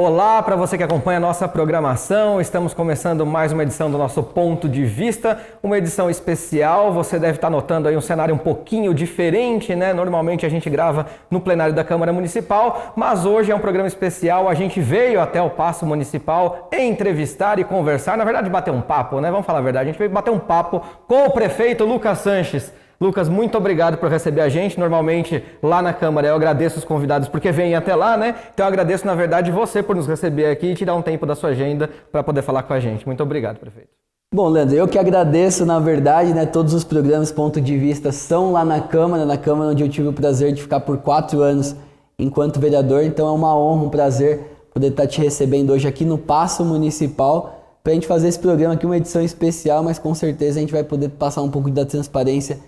Olá para você que acompanha a nossa programação, estamos começando mais uma edição do nosso Ponto de Vista, uma edição especial. Você deve estar notando aí um cenário um pouquinho diferente, né? Normalmente a gente grava no plenário da Câmara Municipal, mas hoje é um programa especial. A gente veio até o Paço Municipal entrevistar e conversar, na verdade bater um papo, né? Vamos falar a verdade, a gente veio bater um papo com o prefeito Lucas Sanches. Lucas, muito obrigado por receber a gente. Normalmente lá na Câmara eu agradeço os convidados porque vêm até lá, né? Então eu agradeço, na verdade, você por nos receber aqui e tirar um tempo da sua agenda para poder falar com a gente. Muito obrigado, prefeito. Bom, Leandro, eu que agradeço, na verdade, né? Todos os programas Ponto de Vista são lá na Câmara onde eu tive o prazer de ficar por 4 anos enquanto vereador. Então é uma honra, um prazer poder estar te recebendo hoje aqui no Paço Municipal para a gente fazer esse programa aqui, uma edição especial, mas com certeza a gente vai poder passar um pouco da transparência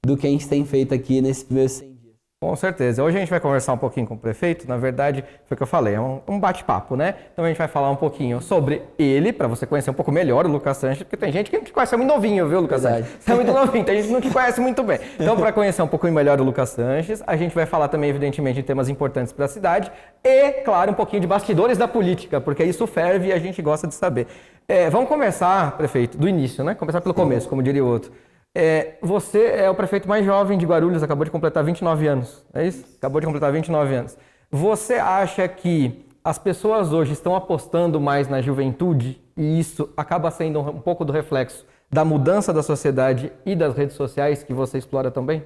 do que a gente tem feito aqui nesses primeiros 100 dias. Com certeza. Hoje a gente vai conversar um pouquinho com o prefeito. Na verdade, foi o que eu falei, é um bate-papo, né? Então a gente vai falar um pouquinho sobre ele, para você conhecer um pouco melhor o Lucas Sanches, porque tem gente que não te conhece, é muito novinho, viu, Lucas Sanches? Você é muito novinho, tem gente que não te conhece muito bem. Então, para conhecer um pouquinho melhor o Lucas Sanches, a gente vai falar também, evidentemente, de temas importantes para a cidade e, claro, um pouquinho de bastidores da política, porque isso ferve e a gente gosta de saber. Vamos começar, prefeito, do início, né? Começar pelo começo, como diria o outro. Você é o prefeito mais jovem de Guarulhos, acabou de completar 29 anos, é isso? Acabou de completar 29 anos. Você acha que as pessoas hoje estão apostando mais na juventude e isso acaba sendo um pouco do reflexo da mudança da sociedade e das redes sociais que você explora também?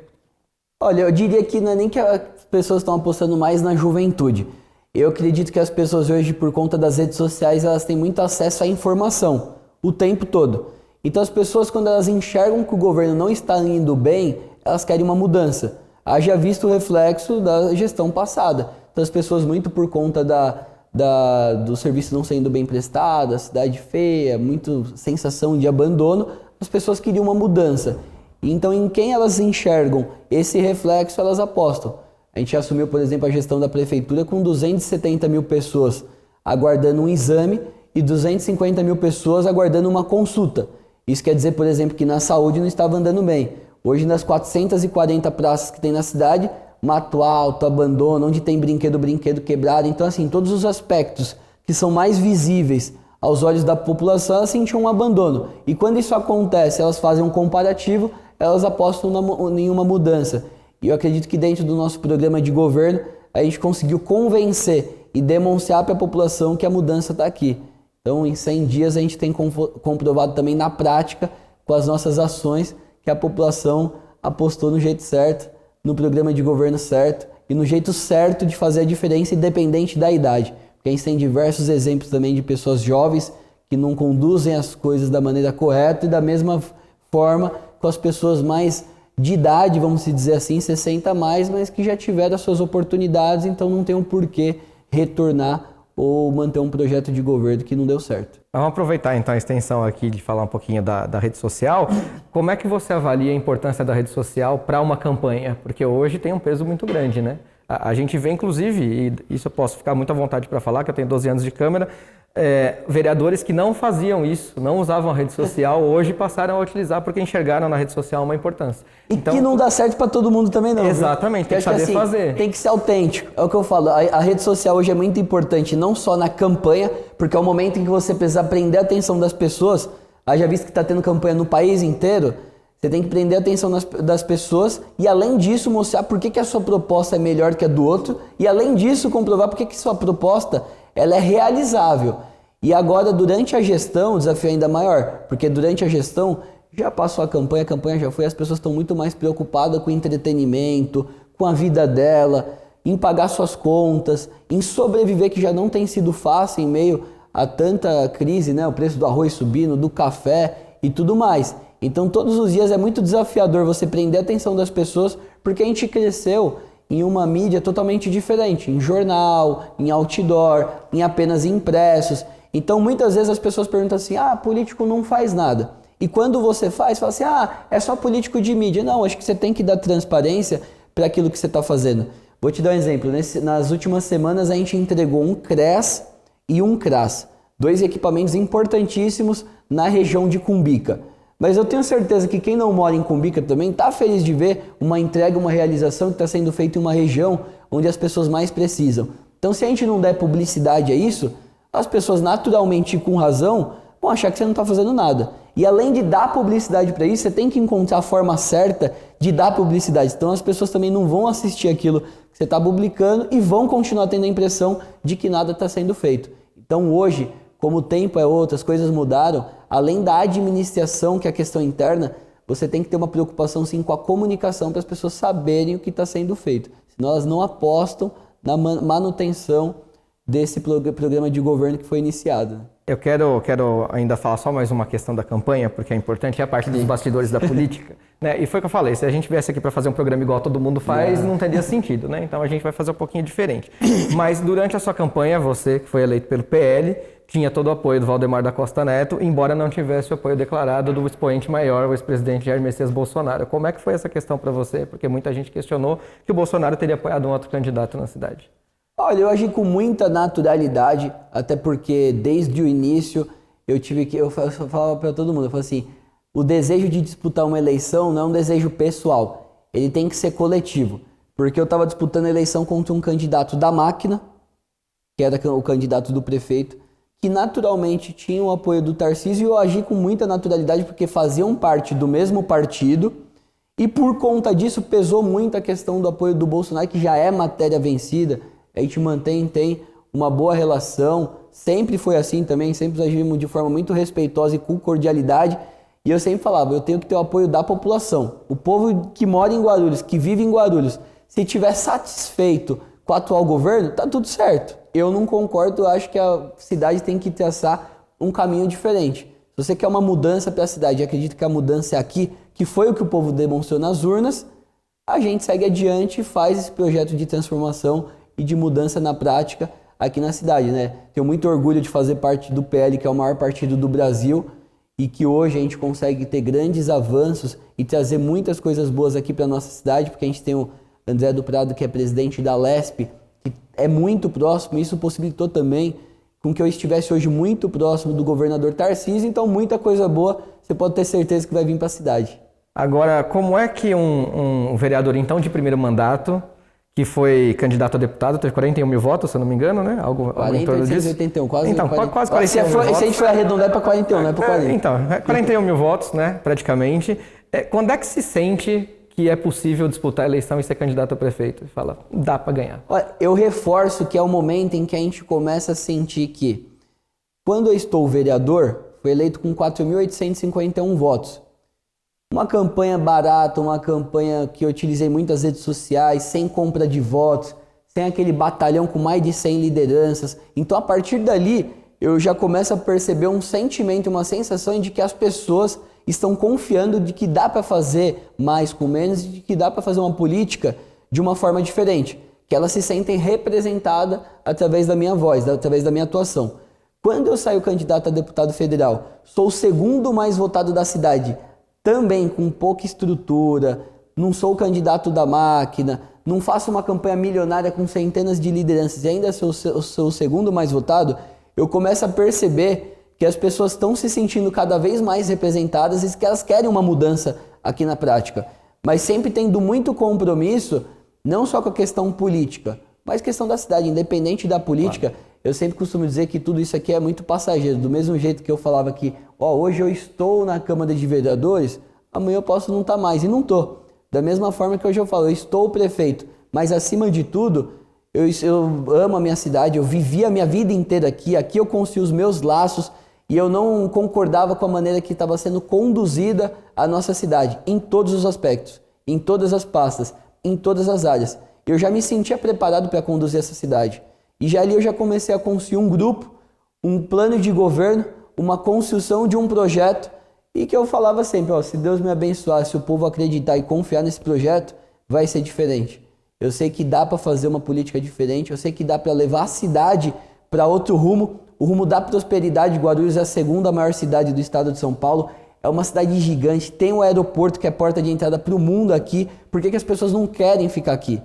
Olha, eu diria que não é nem que as pessoas estão apostando mais na juventude. Eu acredito que as pessoas hoje, por conta das redes sociais, elas têm muito acesso à informação o tempo todo. Então as pessoas, quando elas enxergam que o governo não está indo bem, elas querem uma mudança. Haja visto o reflexo da gestão passada. Então as pessoas, muito por conta do serviço não sendo bem prestado, a cidade feia, muito sensação de abandono, as pessoas queriam uma mudança. Então em quem elas enxergam esse reflexo, elas apostam. A gente assumiu, por exemplo, a gestão da prefeitura com 270 mil pessoas aguardando um exame e 250 mil pessoas aguardando uma consulta. Isso quer dizer, por exemplo, que na saúde não estava andando bem. Hoje, nas 440 praças que tem na cidade, mato alto, abandono, onde tem brinquedo quebrado. Então, assim, todos os aspectos que são mais visíveis aos olhos da população, elas sentiam um abandono. E quando isso acontece, elas fazem um comparativo, elas apostam em uma mudança. E eu acredito que dentro do nosso programa de governo, a gente conseguiu convencer e demonstrar para a população que a mudança está aqui. Então, em 100 dias, a gente tem comprovado também na prática, com as nossas ações, que a população apostou no jeito certo, no programa de governo certo e no jeito certo de fazer a diferença, independente da idade. Porque a gente tem diversos exemplos também de pessoas jovens que não conduzem as coisas da maneira correta e da mesma forma com as pessoas mais de idade, vamos dizer assim, 60 a mais, mas que já tiveram as suas oportunidades, então não tem um porquê retornar ou manter um projeto de governo que não deu certo. Vamos aproveitar então a extensão aqui de falar um pouquinho da rede social. Como é que você avalia a importância da rede social para uma campanha? Porque hoje tem um peso muito grande, né? A gente vê, inclusive, e isso eu posso ficar muito à vontade para falar, que eu tenho 12 anos de Câmara, vereadores que não faziam isso, não usavam a rede social, hoje passaram a utilizar porque enxergaram na rede social uma importância. E então, que não dá certo para todo mundo também não. Exatamente, tem que saber fazer. Tem que ser autêntico, é o que eu falo. A rede social hoje é muito importante, não só na campanha, porque é o momento em que você precisa prender a atenção das pessoas. Já visto que está tendo campanha no país inteiro, você tem que prender a atenção das pessoas e, além disso, mostrar por que a sua proposta é melhor que a do outro e, além disso, comprovar por que sua proposta ela é realizável. E agora, durante a gestão, o desafio é ainda maior, porque durante a gestão já passou a campanha já foi, as pessoas estão muito mais preocupadas com entretenimento, com a vida dela, em pagar suas contas, em sobreviver, que já não tem sido fácil em meio a tanta crise, né? O preço do arroz subindo, do café e tudo mais. Então, todos os dias é muito desafiador você prender a atenção das pessoas, porque a gente cresceu em uma mídia totalmente diferente, em jornal, em outdoor, em apenas impressos. Então, muitas vezes as pessoas perguntam assim, político não faz nada. E quando você fala assim, é só político de mídia. Não, acho que você tem que dar transparência para aquilo que você está fazendo. Vou te dar um exemplo. Nas últimas semanas, a gente entregou um CRES e um CRAS, 2 equipamentos importantíssimos na região de Cumbica. Mas eu tenho certeza que quem não mora em Cumbica também está feliz de ver uma entrega, uma realização que está sendo feita em uma região onde as pessoas mais precisam. Então, se a gente não der publicidade a isso, as pessoas naturalmente e com razão vão achar que você não está fazendo nada. E além de dar publicidade para isso, você tem que encontrar a forma certa de dar publicidade. Então as pessoas também não vão assistir aquilo que você está publicando e vão continuar tendo a impressão de que nada está sendo feito. Então hoje, como o tempo é outro, as coisas mudaram, além da administração, que é a questão interna, você tem que ter uma preocupação sim com a comunicação para as pessoas saberem o que está sendo feito. Senão elas não apostam na manutenção desse programa de governo que foi iniciado. Eu quero ainda falar só mais uma questão da campanha, porque é importante, é a parte dos bastidores da política. Né? E foi o que eu falei, se a gente viesse aqui para fazer um programa igual todo mundo faz, não teria sentido, né? Então a gente vai fazer um pouquinho diferente. Mas durante a sua campanha, você, que foi eleito pelo PL, tinha todo o apoio do Valdemar da Costa Neto, embora não tivesse o apoio declarado do expoente maior, o ex-presidente Jair Messias Bolsonaro. Como é que foi essa questão para você? Porque muita gente questionou que o Bolsonaro teria apoiado um outro candidato na cidade. Olha, eu agi com muita naturalidade, até porque desde o início eu falava para todo mundo, eu falava assim, o desejo de disputar uma eleição não é um desejo pessoal, ele tem que ser coletivo, porque eu estava disputando a eleição contra um candidato da máquina, que era o candidato do prefeito, que naturalmente tinha o apoio do Tarcísio, e eu agi com muita naturalidade porque faziam parte do mesmo partido, e por conta disso pesou muito a questão do apoio do Bolsonaro, que já é matéria vencida. A gente tem uma boa relação, sempre foi assim também, sempre agimos de forma muito respeitosa e com cordialidade. E eu sempre falava, eu tenho que ter o apoio da população. O povo que mora em Guarulhos, que vive em Guarulhos, se estiver satisfeito com o atual governo, tá tudo certo. Eu não concordo, eu acho que a cidade tem que traçar um caminho diferente. Se você quer uma mudança para a cidade, acredito que a mudança é aqui, que foi o que o povo demonstrou nas urnas, a gente segue adiante e faz esse projeto de transformação e de mudança na prática aqui na cidade, né? Tenho muito orgulho de fazer parte do PL, que é o maior partido do Brasil, e que hoje a gente consegue ter grandes avanços e trazer muitas coisas boas aqui para nossa cidade, porque a gente tem o André do Prado, que é presidente da Lesp, que é muito próximo, e isso possibilitou também com que eu estivesse hoje muito próximo do governador Tarcísio, então muita coisa boa, você pode ter certeza que vai vir para a cidade. Agora, como é que um vereador, então, de primeiro mandato, que foi candidato a deputado, teve 41 mil votos, se eu não me engano, né? Algo em torno disso. 81, quase. Então, 40, quase 41 mil votos. Se a gente for arredondar é para 41, não é para 40. Então, 41 mil votos, né? Praticamente. Quando é que se sente que é possível disputar a eleição e ser candidato a prefeito? E fala, dá para ganhar. Olha, eu reforço que é o momento em que a gente começa a sentir que, quando eu estou vereador, fui eleito com 4.851 votos. Uma campanha barata, uma campanha que eu utilizei muitas redes sociais, sem compra de votos, sem aquele batalhão com mais de 100 lideranças. Então, a partir dali, eu já começo a perceber um sentimento, uma sensação de que as pessoas estão confiando de que dá para fazer mais com menos e de que dá para fazer uma política de uma forma diferente, que elas se sentem representadas através da minha voz, através da minha atuação. Quando eu saio candidato a deputado federal, sou o segundo mais votado da cidade, também com pouca estrutura, não sou o candidato da máquina, não faço uma campanha milionária com centenas de lideranças e ainda sou o segundo mais votado, eu começo a perceber que as pessoas estão se sentindo cada vez mais representadas e que elas querem uma mudança aqui na prática. Mas sempre tendo muito compromisso, não só com a questão política, mas questão da cidade, independente da política. Claro. Eu sempre costumo dizer que tudo isso aqui é muito passageiro. Do mesmo jeito que eu falava que hoje eu estou na Câmara de Vereadores, amanhã eu posso não estar mais. E não estou. Da mesma forma que hoje eu falo, eu estou o prefeito. Mas acima de tudo, eu amo a minha cidade, eu vivi a minha vida inteira aqui. Aqui eu construí os meus laços e eu não concordava com a maneira que estava sendo conduzida a nossa cidade. Em todos os aspectos, em todas as pastas, em todas as áreas. Eu já me sentia preparado para conduzir essa cidade. E já ali eu já comecei a construir um grupo, um plano de governo, uma construção de um projeto e que eu falava sempre, se Deus me abençoar, se o povo acreditar e confiar nesse projeto, vai ser diferente. Eu sei que dá para fazer uma política diferente, eu sei que dá para levar a cidade para outro rumo, o rumo da prosperidade. Guarulhos é a segunda maior cidade do estado de São Paulo, é uma cidade gigante, tem um aeroporto que é porta de entrada para o mundo aqui, por que as pessoas não querem ficar aqui?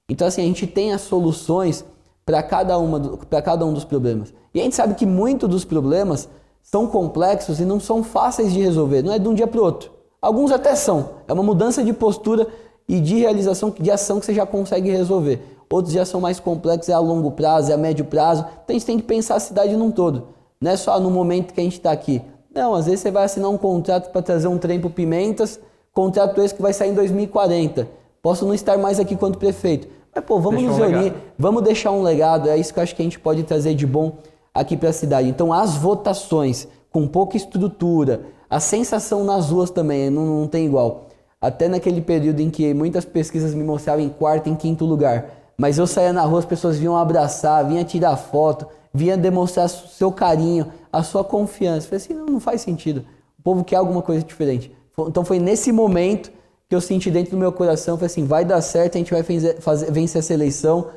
Então assim, a gente tem as soluções para cada um dos problemas. E a gente sabe que muitos dos problemas são complexos e não são fáceis de resolver, não é de um dia para o outro. Alguns até são, é uma mudança de postura e de realização de ação que você já consegue resolver. Outros já são mais complexos, é a longo prazo, é a médio prazo. Então a gente tem que pensar a cidade num todo. Não é só no momento que a gente está aqui. Não, às vezes você vai assinar um contrato para trazer um trem pro Pimentas, contrato esse que vai sair em 2040. Posso não estar mais aqui quanto prefeito. Mas, pô, vamos nos reunir, vamos deixar um legado. É isso que eu acho que a gente pode trazer de bom aqui para a cidade. Então, as votações com pouca estrutura, a sensação nas ruas também não tem igual. Até naquele período em que muitas pesquisas me mostravam em quarto, em quinto lugar. Mas eu saía na rua, as pessoas vinham abraçar, vinham tirar foto, vinham demonstrar seu carinho, a sua confiança. Eu falei assim, não faz sentido. O povo quer alguma coisa diferente. Então foi nesse momento que eu senti dentro do meu coração, falei assim, vai dar certo, a gente vai vencer essa eleição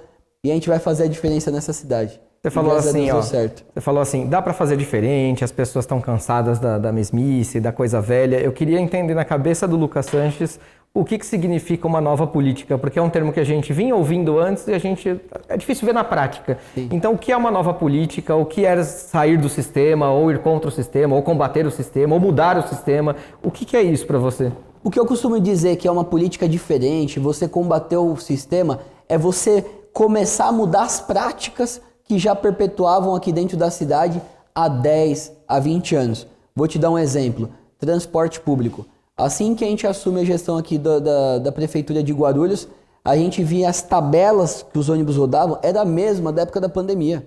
e a gente vai fazer a diferença nessa cidade. Você falou assim, ó, você falou assim, dá para fazer diferente, as pessoas estão cansadas da mesmice, da coisa velha. Eu queria entender na cabeça do Lucas Sanches o que significa uma nova política, porque é um termo que a gente vinha ouvindo antes e é difícil ver na prática. Sim. Então, o que é uma nova política? O que é sair do sistema, ou ir contra o sistema, ou combater o sistema, ou mudar o sistema? O que é isso para você? O que eu costumo dizer que é uma política diferente, você combater o sistema, é você começar a mudar as práticas que já perpetuavam aqui dentro da cidade há 10, há 20 anos. Vou te dar um exemplo. Transporte público. Assim que a gente assume a gestão aqui da Prefeitura de Guarulhos, a gente via as tabelas que os ônibus rodavam, era a mesma da época da pandemia.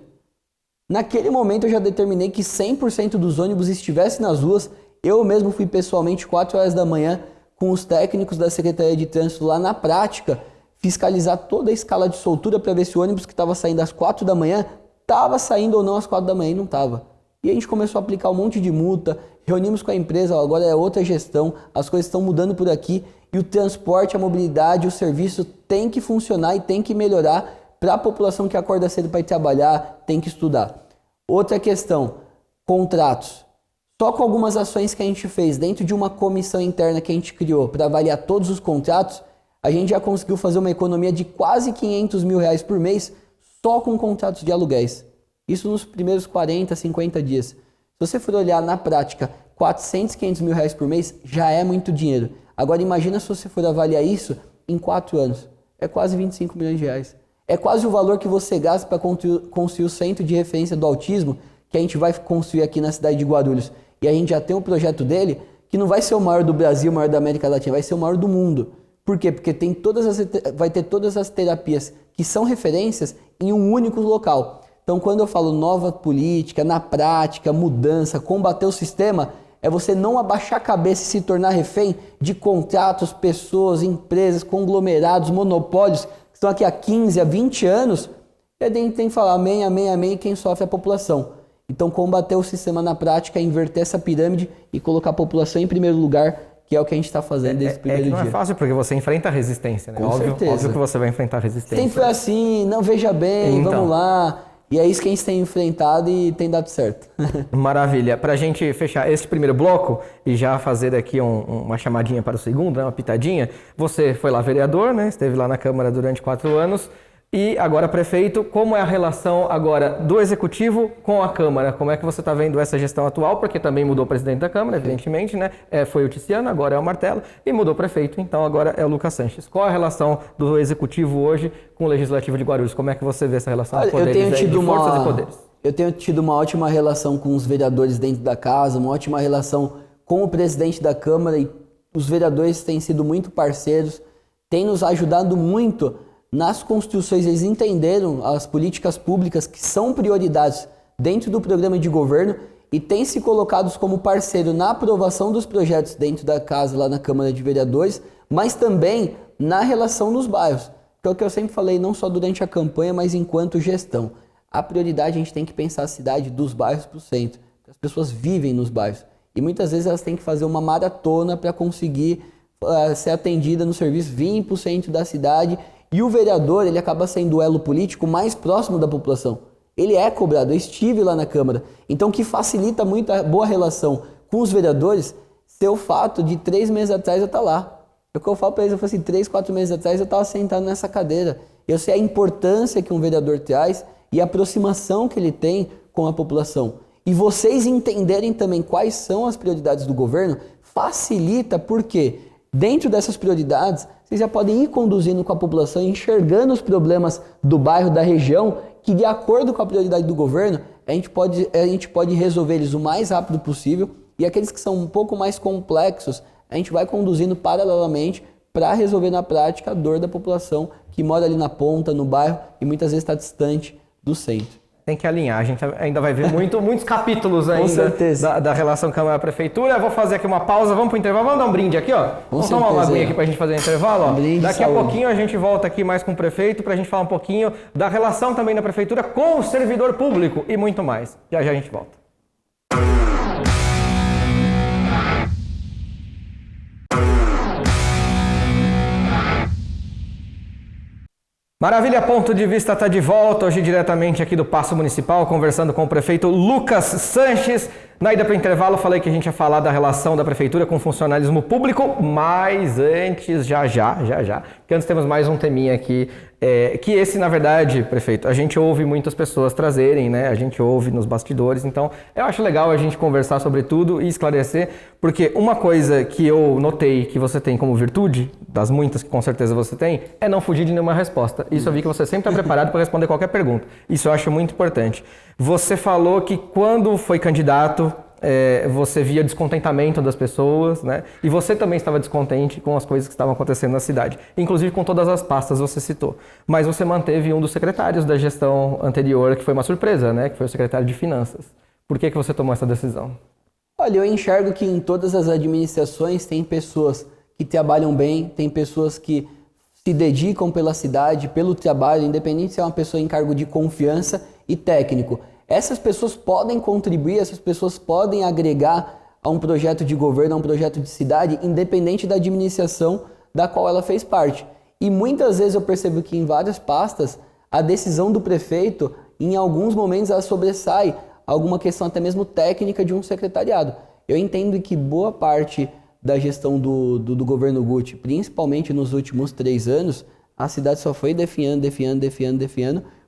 Naquele momento eu já determinei que 100% dos ônibus estivessem nas ruas. Eu mesmo fui pessoalmente 4 horas da manhã com os técnicos da Secretaria de Trânsito lá na prática, fiscalizar toda a escala de soltura para ver se o ônibus que estava saindo às 4 da manhã estava saindo ou não às 4 da manhã e não estava. E a gente começou a aplicar um monte de multa, reunimos com a empresa, ó, agora é outra gestão, as coisas estão mudando por aqui e o transporte, a mobilidade, o serviço tem que funcionar e tem que melhorar para a população que acorda cedo para ir trabalhar, tem que estudar. Outra questão, contratos. Só com algumas ações que a gente fez dentro de uma comissão interna que a gente criou para avaliar todos os contratos, a gente já conseguiu fazer uma economia de quase R$500 mil por mês só com contratos de aluguéis. Isso nos primeiros 40, 50 dias. Se você for olhar na prática, 400, R$500 mil por mês já é muito dinheiro. Agora imagina se você for avaliar isso em 4 anos. É quase R$25 milhões. É quase o valor que você gasta para construir o centro de referência do autismo que a gente vai construir aqui na cidade de Guarulhos. E a gente já tem um projeto dele que não vai ser o maior do Brasil, o maior da América Latina, vai ser o maior do mundo. Por quê? Porque vai ter todas as terapias que são referências em um único local. Então, quando eu falo nova política, na prática, mudança, combater o sistema, é você não abaixar a cabeça e se tornar refém de contratos, pessoas, empresas, conglomerados, monopólios, que estão aqui há 15, há 20 anos. E a gente tem que falar amém, amém, amém, e quem sofre é a população. Então, combater o sistema na prática é inverter essa pirâmide e colocar a população em primeiro lugar, que é o que a gente está fazendo desde o primeiro dia. Não é fácil porque você enfrenta a resistência, né? Com certeza. Óbvio que você vai enfrentar a resistência. Sempre assim, não veja bem, então, vamos lá. E é isso que a gente tem enfrentado e tem dado certo. Maravilha. Para a gente fechar esse primeiro bloco e já fazer aqui uma chamadinha para o segundo, né? Uma pitadinha. Você foi lá vereador, né? Esteve lá na Câmara durante 4 anos. E agora prefeito, como é a relação agora do Executivo com a Câmara? Como é que você está vendo essa gestão atual? Porque também mudou o presidente da Câmara, evidentemente, né? Foi o Tiziano, agora é o Martelo, e mudou o prefeito, então agora é o Lucas Sanches. Qual a relação do Executivo hoje com o Legislativo de Guarulhos? Como é que você vê essa relação de poderes, forças e poderes? Eu tenho tido uma ótima relação com os vereadores dentro da casa, uma ótima relação com o presidente da Câmara, e os vereadores têm sido muito parceiros, têm nos ajudado muito nas construções. Eles entenderam as políticas públicas que são prioridades dentro do programa de governo e têm se colocados como parceiro na aprovação dos projetos dentro da casa, lá na Câmara de Vereadores, mas também na relação nos bairros. Que é o que eu sempre falei, não só durante a campanha, mas enquanto gestão. A prioridade, a gente tem que pensar a cidade dos bairros para o centro. As pessoas vivem nos bairros e muitas vezes elas têm que fazer uma maratona para conseguir ser atendida no serviço, vir para o centro da cidade. E o vereador, ele acaba sendo o elo político mais próximo da população. Ele é cobrado, eu estive lá na Câmara. Então, o que facilita muito a boa relação com os vereadores, ser o fato de 3 meses atrás eu estar lá. É o que eu falo para eles, eu falo assim, 3, 4 meses atrás eu estava sentado nessa cadeira. Eu sei a importância que um vereador traz e a aproximação que ele tem com a população. E vocês entenderem também quais são as prioridades do governo, facilita, porque Dentro dessas prioridades, vocês já podem ir conduzindo com a população, enxergando os problemas do bairro, da região, que de acordo com a prioridade do governo, a gente pode resolver eles o mais rápido possível, e aqueles que são um pouco mais complexos, a gente vai conduzindo paralelamente para resolver na prática a dor da população que mora ali na ponta, no bairro, e muitas vezes está distante do centro. Tem que alinhar, a gente ainda vai ver muitos capítulos ainda da relação Câmara-Prefeitura. Eu vou fazer aqui uma pausa, vamos pro intervalo, vamos dar um brinde aqui, ó. Vamos tomar uma aguinha aqui pra gente fazer o intervalo, ó. Daqui a pouquinho a gente volta aqui mais com o prefeito pra gente falar um pouquinho da relação também da Prefeitura com o servidor público e muito mais. Já já a gente volta. Maravilha, Ponto de Vista está de volta, hoje diretamente aqui do Paço Municipal, conversando com o prefeito Lucas Sanches. Na ida para o intervalo, falei que a gente ia falar da relação da Prefeitura com o funcionalismo público, mas antes, já, porque antes temos mais um teminha aqui, que esse, na verdade, prefeito, a gente ouve muitas pessoas trazerem, né? A gente ouve nos bastidores, então eu acho legal a gente conversar sobre tudo e esclarecer, porque uma coisa que eu notei que você tem como virtude, das muitas que com certeza você tem, é não fugir de nenhuma resposta. Isso eu vi que você sempre está preparado para responder qualquer pergunta. Isso eu acho muito importante. Você falou que quando foi candidato, você via descontentamento das pessoas, né? E você também estava descontente com as coisas que estavam acontecendo na cidade. Inclusive com todas as pastas você citou. Mas você manteve um dos secretários da gestão anterior, que foi uma surpresa, né? Que foi o secretário de Finanças. Por que você tomou essa decisão? Olha, eu enxergo que em todas as administrações tem pessoas que trabalham bem, tem pessoas que se dedicam pela cidade, pelo trabalho, independente se é uma pessoa em cargo de confiança e técnico. Essas pessoas podem contribuir, essas pessoas podem agregar a um projeto de governo, a um projeto de cidade, independente da administração da qual ela fez parte. E muitas vezes eu percebo que em várias pastas, a decisão do prefeito, em alguns momentos, ela sobressai alguma questão até mesmo técnica de um secretariado. Eu entendo que boa parte da gestão do governo Guti, principalmente nos últimos 3 anos, a cidade só foi definhando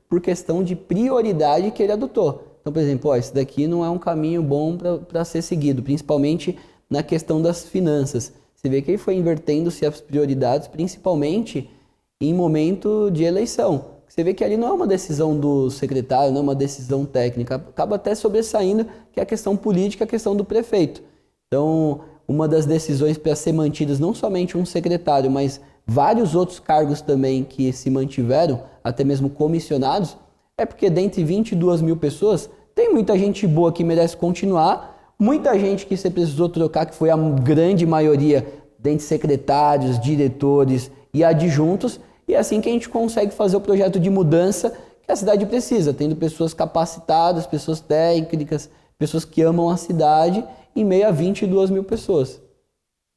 por questão de prioridade que ele adotou. Então, por exemplo, esse daqui não é um caminho bom para ser seguido, principalmente na questão das finanças. Você vê que ele foi invertendo-se as prioridades, principalmente em momento de eleição. Você vê que ali não é uma decisão do secretário, não é uma decisão técnica, acaba até sobressaindo que é a questão política, a questão do prefeito. Então, uma das decisões para ser mantidas não somente um secretário, mas vários outros cargos também que se mantiveram, até mesmo comissionados, é porque dentre 22 mil pessoas, tem muita gente boa que merece continuar, muita gente que você precisou trocar, que foi a grande maioria, dentre secretários, diretores e adjuntos, e é assim que a gente consegue fazer o projeto de mudança que a cidade precisa, tendo pessoas capacitadas, pessoas técnicas, pessoas que amam a cidade, em meio a 22 mil pessoas.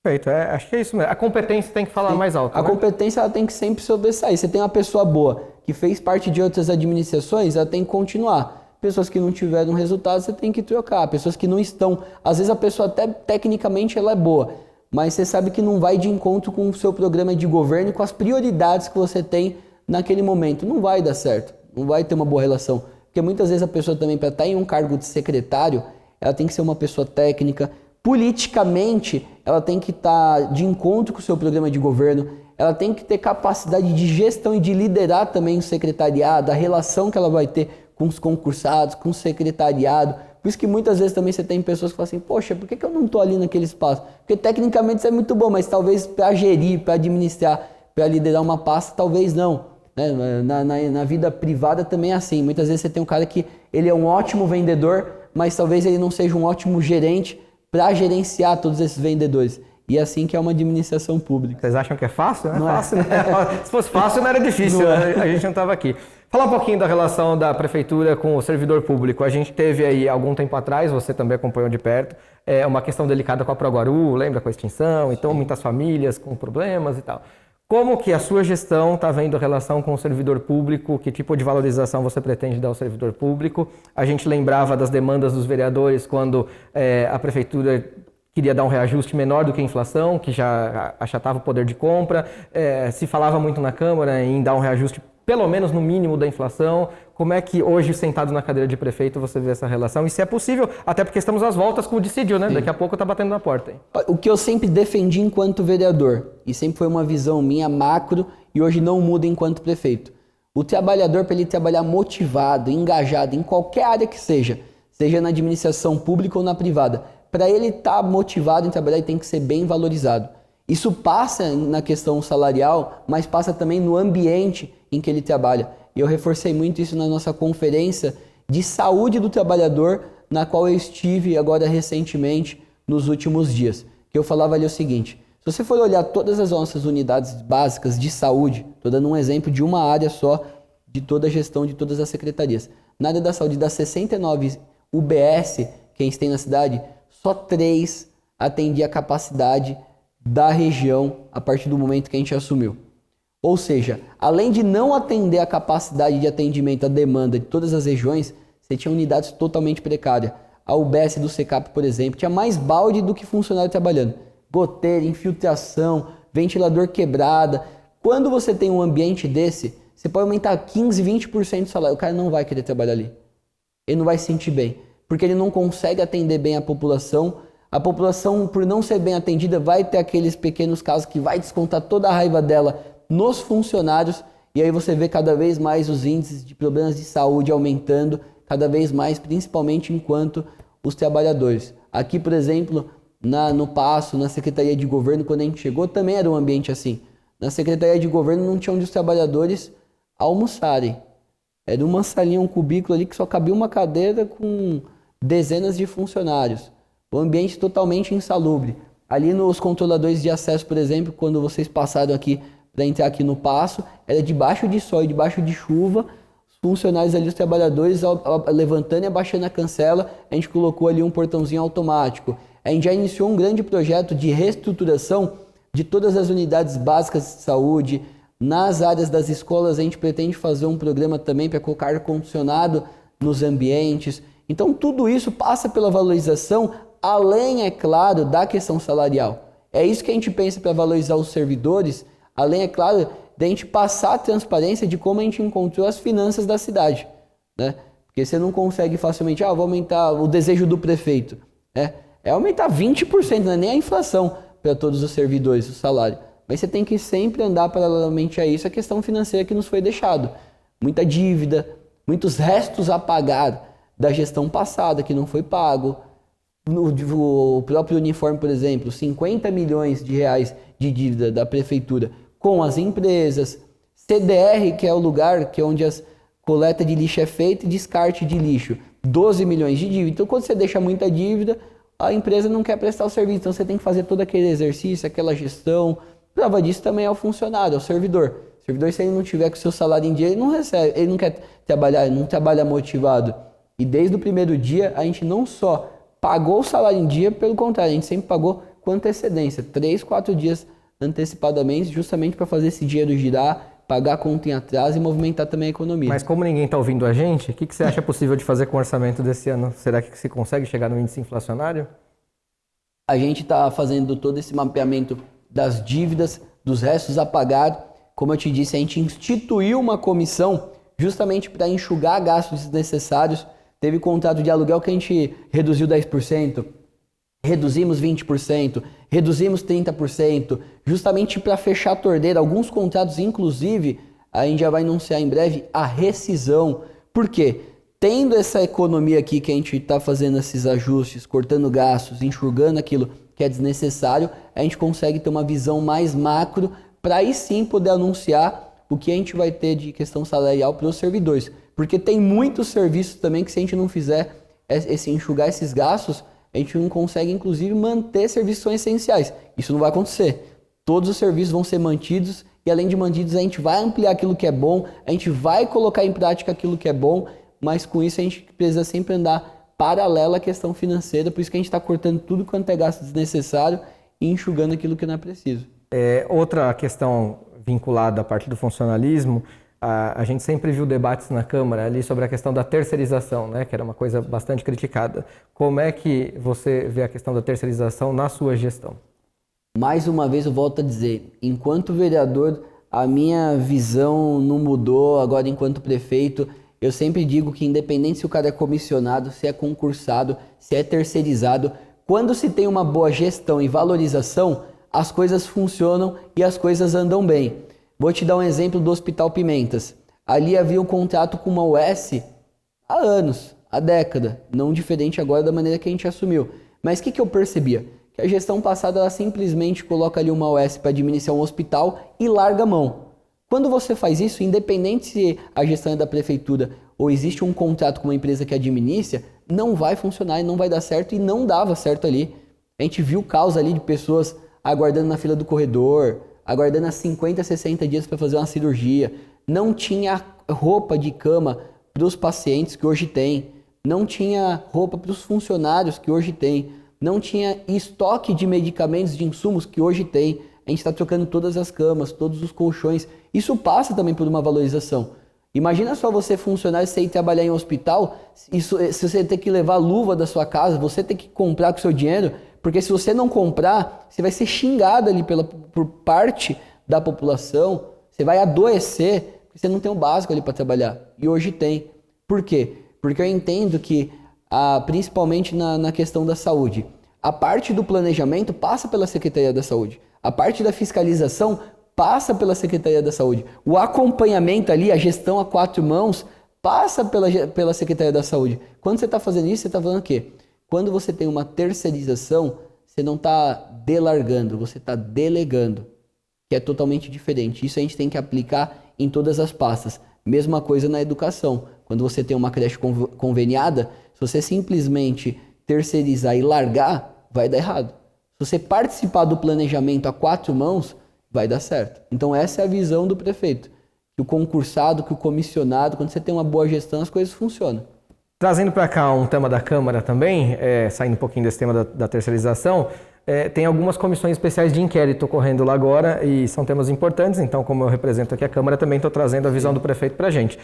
Perfeito, acho que é isso mesmo. A competência tem que falar mais alto. A competência ela tem que sempre sobressair. Você tem uma pessoa boa que fez parte de outras administrações, ela tem que continuar. Pessoas que não tiveram resultado, você tem que trocar. Pessoas que não estão... Às vezes a pessoa até tecnicamente ela é boa, mas você sabe que não vai de encontro com o seu programa de governo e com as prioridades que você tem naquele momento. Não vai dar certo, não vai ter uma boa relação. Porque muitas vezes a pessoa também, para estar em um cargo de secretário, ela tem que ser uma pessoa técnica. Politicamente, ela tem que estar de encontro com o seu programa de governo, ela tem que ter capacidade de gestão e de liderar também o secretariado, a relação que ela vai ter com os concursados, com o secretariado. Por isso que muitas vezes também você tem pessoas que falam assim, poxa, por que eu não estou ali naquele espaço? Porque tecnicamente isso é muito bom, mas talvez para gerir, para administrar, para liderar uma pasta, talvez não. Na vida privada também é assim. Muitas vezes você tem um cara que ele é um ótimo vendedor, mas talvez ele não seja um ótimo gerente para gerenciar todos esses vendedores. E é assim que é uma administração pública. Vocês acham que é fácil? Não é fácil, né? Se fosse fácil, não era difícil, né? A gente não estava aqui. Falar um pouquinho da relação da prefeitura com o servidor público. A gente teve aí, algum tempo atrás, você também acompanhou de perto, uma questão delicada com a Proguaru, lembra? Com a extinção, então muitas famílias com problemas e tal. Como que a sua gestão está vendo a relação com o servidor público? Que tipo de valorização você pretende dar ao servidor público? A gente lembrava das demandas dos vereadores quando a prefeitura queria dar um reajuste menor do que a inflação, que já achatava o poder de compra. Se falava muito na Câmara em dar um reajuste pelo menos no mínimo da inflação? Como é que hoje, sentado na cadeira de prefeito, você vê essa relação? E se é possível, até porque estamos às voltas com o dissídio, né? Sim. Daqui a pouco tá batendo na porta. Hein? O que eu sempre defendi enquanto vereador, e sempre foi uma visão minha macro, e hoje não muda enquanto prefeito. O trabalhador, para ele trabalhar motivado, engajado, em qualquer área que seja na administração pública ou na privada, para ele estar motivado em trabalhar, ele tem que ser bem valorizado. Isso passa na questão salarial, mas passa também no ambiente em que ele trabalha. E eu reforcei muito isso na nossa conferência de saúde do trabalhador, na qual eu estive agora recentemente, nos últimos dias. Que eu falava ali o seguinte: se você for olhar todas as nossas unidades básicas de saúde, estou dando um exemplo de uma área só, de toda a gestão de todas as secretarias. Na área da saúde, das 69 UBS que a gente tem na cidade, só 3 atendia a capacidade da região a partir do momento que a gente assumiu. Ou seja, além de não atender a capacidade de atendimento à demanda de todas as regiões, você tinha unidades totalmente precárias. A UBS do SECAP, por exemplo, tinha mais balde do que funcionário trabalhando. Goteira, infiltração, ventilador quebrada. Quando você tem um ambiente desse, você pode aumentar 15, 20% do salário. O cara não vai querer trabalhar ali. Ele não vai se sentir bem, porque ele não consegue atender bem a população. A população, por não ser bem atendida, vai ter aqueles pequenos casos que vai descontar toda a raiva dela nos funcionários, e aí você vê cada vez mais os índices de problemas de saúde aumentando, cada vez mais, principalmente enquanto os trabalhadores. Aqui, por exemplo, no Paço, na Secretaria de Governo, quando a gente chegou, também era um ambiente assim. Na Secretaria de Governo não tinha onde os trabalhadores almoçarem. Era uma salinha, um cubículo ali que só cabia uma cadeira com dezenas de funcionários. Um ambiente totalmente insalubre. Ali nos controladores de acesso, por exemplo, quando vocês passaram aqui para entrar aqui no Paço, era debaixo de sol e debaixo de chuva, os funcionários ali, os trabalhadores levantando e abaixando a cancela, a gente colocou ali um portãozinho automático. A gente já iniciou um grande projeto de reestruturação de todas as unidades básicas de saúde. Nas áreas das escolas, a gente pretende fazer um programa também para colocar ar-condicionado nos ambientes. Então, tudo isso passa pela valorização, além, é claro, da questão salarial. É isso que a gente pensa para valorizar os servidores, além, é claro, da gente passar a transparência de como a gente encontrou as finanças da cidade, né? Porque você não consegue facilmente, vou aumentar o desejo do prefeito, né? É aumentar 20%, não é nem a inflação para todos os servidores, o salário. Mas você tem que sempre andar paralelamente a isso, a questão financeira que nos foi deixado. Muita dívida, muitos restos a pagar da gestão passada que não foi pago. O próprio uniforme, por exemplo, 50 milhões de reais de dívida da prefeitura com as empresas. CDR, que é o lugar que é onde a coleta de lixo é feita e descarte de lixo, 12 milhões de dívida. Então, quando você deixa muita dívida, a empresa não quer prestar o serviço. Então, você tem que fazer todo aquele exercício, aquela gestão. Prova disso também é o funcionário, é o servidor. O servidor, se ele não tiver com o seu salário em dia, ele não recebe, ele não quer trabalhar, ele não trabalha motivado. E desde o primeiro dia, a gente não só pagou o salário em dia, pelo contrário, a gente sempre pagou com antecedência, 3, 4 dias antecipadamente, justamente para fazer esse dinheiro girar, pagar a conta em atraso e movimentar também a economia. Mas como ninguém está ouvindo a gente, o que você acha possível de fazer com o orçamento desse ano? Será que se consegue chegar no índice inflacionário? A gente está fazendo todo esse mapeamento das dívidas, dos restos a pagar. Como eu te disse, a gente instituiu uma comissão justamente para enxugar gastos desnecessários. Teve contrato de aluguel que a gente reduziu 10%, reduzimos 20%, reduzimos 30%, justamente para fechar a torneira. Alguns contratos, inclusive, a gente já vai anunciar em breve a rescisão. Por quê? Tendo essa economia aqui que a gente está fazendo esses ajustes, cortando gastos, enxugando aquilo que é desnecessário, a gente consegue ter uma visão mais macro para aí sim poder anunciar o que a gente vai ter de questão salarial para os servidores. Porque tem muitos serviços também que, se a gente não fizer enxugar esses gastos, a gente não consegue, inclusive, manter serviços essenciais. Isso não vai acontecer. Todos os serviços vão ser mantidos e, além de mantidos, a gente vai ampliar aquilo que é bom, a gente vai colocar em prática aquilo que é bom, mas com isso a gente precisa sempre andar paralela à questão financeira, por isso que a gente está cortando tudo quanto é gasto desnecessário e enxugando aquilo que não é preciso. Outra questão vinculada à parte do funcionalismo, a gente sempre viu debates na Câmara ali sobre a questão da terceirização, né, que era uma coisa bastante criticada. Como é que você vê a questão da terceirização na sua gestão? Mais uma vez eu volto a dizer, enquanto vereador, A minha visão não mudou agora enquanto prefeito. Eu sempre digo que independente se o cara é comissionado, se é concursado, se é terceirizado, quando se tem uma boa gestão e valorização, as coisas funcionam e as coisas andam bem. Vou te dar um exemplo do Hospital Pimentas. Ali havia um contrato com uma UES há anos, há década, não diferente agora da maneira que a gente assumiu. Mas o que eu percebia? Que a gestão passada ela simplesmente coloca ali uma UES para administrar um hospital e larga a mão. Quando você faz isso, independente se a gestão é da prefeitura ou existe um contrato com uma empresa que administra, não vai funcionar e não vai dar certo e não dava certo ali. A gente viu o caos ali de pessoas aguardando na fila do corredor, aguardando há 50, 60 dias para fazer uma cirurgia. Não tinha roupa de cama para os pacientes que hoje tem. Não tinha roupa para os funcionários que hoje tem. Não tinha estoque de medicamentos, de insumos que hoje tem. A gente está trocando todas as camas, todos os colchões. Isso passa também por uma valorização. Imagina só você funcionário, você ir trabalhar em um hospital, se você ter que levar a luva da sua casa, você ter que comprar com o seu dinheiro, porque se você não comprar, você vai ser xingado ali por parte da população, você vai adoecer, porque você não tem o básico ali para trabalhar. E hoje tem. Por quê? Porque eu entendo que, principalmente na questão da saúde, a parte do planejamento passa pela Secretaria da Saúde. A parte da fiscalização passa pela Secretaria da Saúde. O acompanhamento ali, a gestão a 4 mãos, passa pela Secretaria da Saúde. Quando você está fazendo isso, você está falando o quê? Quando você tem uma terceirização, você não está delargando, você está delegando, que é totalmente diferente. Isso a gente tem que aplicar em todas as pastas. Mesma coisa na educação. Quando você tem uma creche conveniada, se você simplesmente terceirizar e largar, vai dar errado. Se você participar do planejamento a 4 mãos, vai dar certo. Então essa é a visão do prefeito. Que o concursado, que o comissionado, quando você tem uma boa gestão, as coisas funcionam. Trazendo para cá um tema da Câmara também, saindo um pouquinho desse tema da terceirização, tem algumas comissões especiais de inquérito ocorrendo lá agora e são temas importantes, então como eu represento aqui a Câmara, também estou trazendo a visão do prefeito para a gente.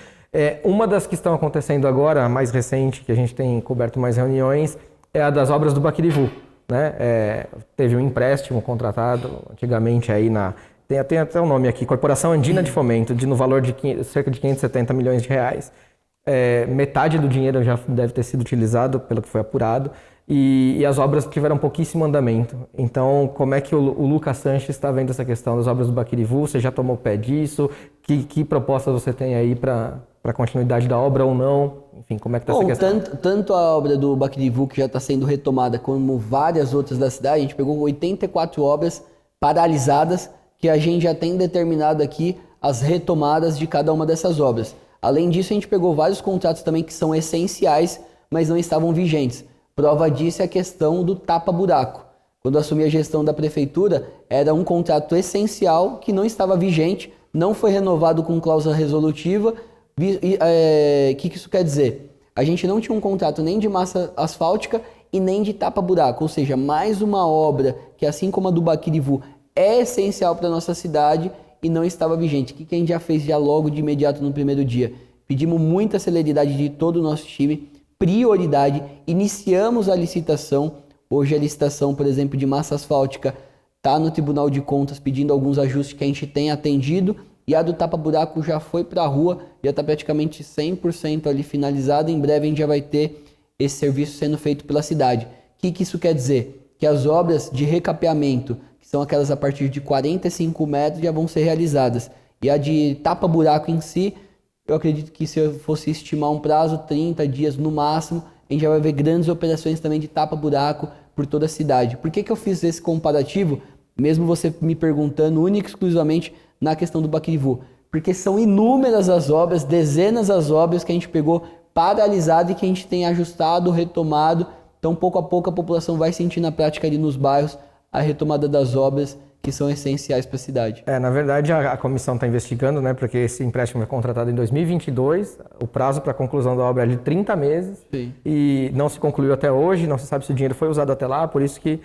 Uma das que estão acontecendo agora, a mais recente, que a gente tem coberto mais reuniões, é a das obras do Baquirivu. Né? Teve um empréstimo contratado antigamente aí tem até o nome aqui, Corporação Andina de Fomento, no valor de cerca de 570 milhões de reais. Metade do dinheiro já deve ter sido utilizado, pelo que foi apurado, e as obras tiveram pouquíssimo andamento. Então, como é que o Lucas Sanches está vendo essa questão das obras do Baquirivu? Você já tomou pé disso? Que propostas você tem aí para a continuidade da obra ou não? Enfim, como é que está essa questão? Tanto a obra do Baquirivu, que já está sendo retomada, como várias outras da cidade, a gente pegou 84 obras paralisadas, que a gente já tem determinado aqui as retomadas de cada uma dessas obras. Além disso, a gente pegou vários contratos também que são essenciais, mas não estavam vigentes. Prova disso é a questão do tapa-buraco. Quando eu assumi a gestão da prefeitura, era um contrato essencial que não estava vigente, não foi renovado com cláusula resolutiva. Que isso quer dizer? A gente não tinha um contrato nem de massa asfáltica e nem de tapa-buraco, ou seja, mais uma obra que, assim como a do Baquirivu, é essencial para a nossa cidade e não estava vigente. O que a gente já fez logo de imediato no primeiro dia? Pedimos muita celeridade de todo o nosso time, prioridade, iniciamos a licitação. Hoje a licitação, por exemplo, de massa asfáltica está no Tribunal de Contas pedindo alguns ajustes que a gente tem atendido, e a do tapa-buraco já foi para a rua, já está praticamente 100% ali finalizada. Em breve a gente já vai ter esse serviço sendo feito pela cidade. O que isso quer dizer? Que as obras de recapeamento, que são aquelas a partir de 45 metros, já vão ser realizadas. E a de tapa-buraco em si, eu acredito que se eu fosse estimar um prazo, 30 dias no máximo, a gente já vai ver grandes operações também de tapa-buraco por toda a cidade. Por que eu fiz esse comparativo? Mesmo você me perguntando única e exclusivamente na questão do Baquirivu. Porque são inúmeras as obras, dezenas as obras que a gente pegou paralisado e que a gente tem ajustado, retomado. Então, pouco a pouco, a população vai sentir na prática ali nos bairros a retomada das obras que são essenciais para a cidade. Na verdade, a comissão está investigando, né, porque esse empréstimo foi contratado em 2022, o prazo para a conclusão da obra é de 30 meses. Sim. E não se concluiu até hoje, não se sabe se o dinheiro foi usado até lá, por isso que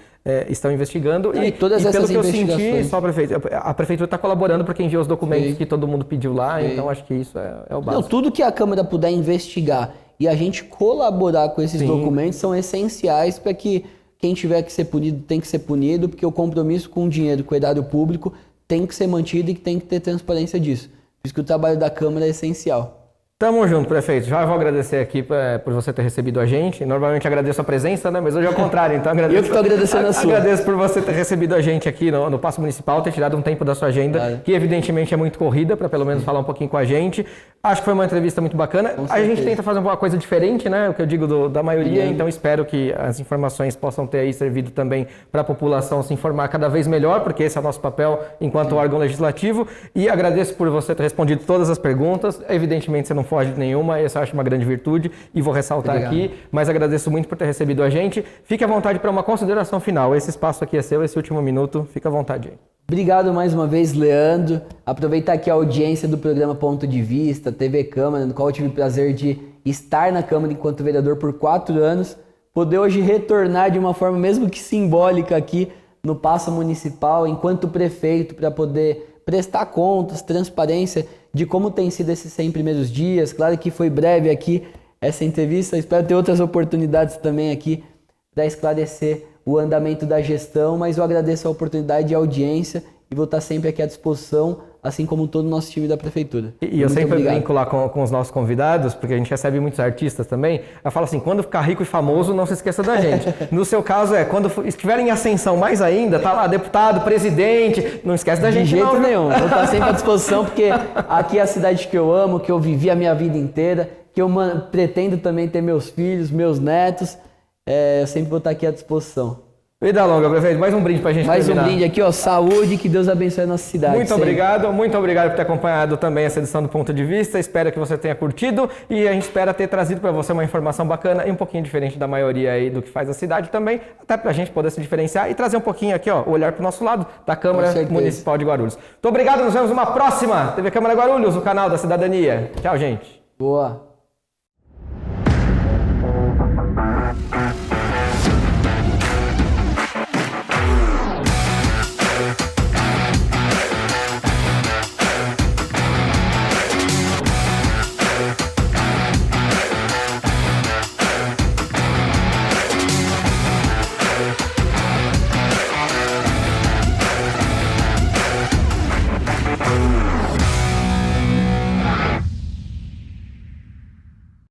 estão investigando. E todas essas pelo que eu investigações... senti, só a prefeitura está colaborando porque enviou os documentos Sim. que todo mundo pediu lá, Sim. então acho que isso é o básico. Não, tudo que a Câmara puder investigar e a gente colaborar com esses Sim. documentos são essenciais para que quem tiver que ser punido tem que ser punido, porque o compromisso com o dinheiro, com o erário público, tem que ser mantido e que tem que ter transparência disso. Por isso que o trabalho da Câmara é essencial. Tamo junto, prefeito. Já vou agradecer aqui por você ter recebido a gente. Normalmente agradeço a presença, né? Mas hoje é o contrário, então agradeço. Eu que estou agradecendo a sua. Agradeço por você ter recebido a gente aqui no Paço Municipal, ter tirado um tempo da sua agenda, que evidentemente é muito corrida, para pelo menos falar um pouquinho com a gente. Acho que foi uma entrevista muito bacana. A gente tenta fazer uma coisa diferente, né? O que eu digo da maioria, então espero que as informações possam ter aí servido também para a população se informar cada vez melhor, porque esse é o nosso papel enquanto órgão legislativo. E agradeço por você ter respondido todas as perguntas. Evidentemente você não foge de nenhuma, essa eu acho uma grande virtude e vou ressaltar aqui, mas agradeço muito por ter recebido a gente. Fique à vontade para uma consideração final. Esse espaço aqui é seu, esse último minuto, fica à vontade aí. Obrigado mais uma vez, Leandro. Aproveitar aqui a audiência do programa Ponto de Vista, TV Câmara, no qual eu tive o prazer de estar na Câmara enquanto vereador por 4 anos, poder hoje retornar de uma forma mesmo que simbólica aqui no Paço Municipal, enquanto prefeito, para poder prestar contas, transparência de como tem sido esses 100 primeiros dias. Claro que foi breve aqui essa entrevista, espero ter outras oportunidades também aqui para esclarecer o andamento da gestão, mas eu agradeço a oportunidade e a audiência e vou estar sempre aqui à disposição, assim como todo o nosso time da Prefeitura. E eu sempre brinco lá com os nossos convidados, porque a gente recebe muitos artistas também, eu falo assim, quando ficar rico e famoso, não se esqueça da gente. No seu caso quando estiver em ascensão mais ainda, tá lá, deputado, presidente, não esquece da gente. De jeito nenhum, vou estar sempre à disposição, porque aqui é a cidade que eu amo, que eu vivi a minha vida inteira, que eu pretendo também ter meus filhos, meus netos, eu sempre vou estar aqui à disposição. Vida longa, prefeito. Mais um brinde pra gente terminar. Mais um brinde aqui, ó. Saúde, que Deus abençoe a nossa cidade. Muito obrigado por ter acompanhado também essa edição do Ponto de Vista. Espero que você tenha curtido e a gente espera ter trazido para você uma informação bacana e um pouquinho diferente da maioria aí do que faz a cidade também, até pra gente poder se diferenciar e trazer um pouquinho aqui, ó, o olhar pro nosso lado da Câmara Municipal de Guarulhos. Muito obrigado, nos vemos numa próxima TV Câmara Guarulhos, o canal da cidadania. Tchau, gente. Boa.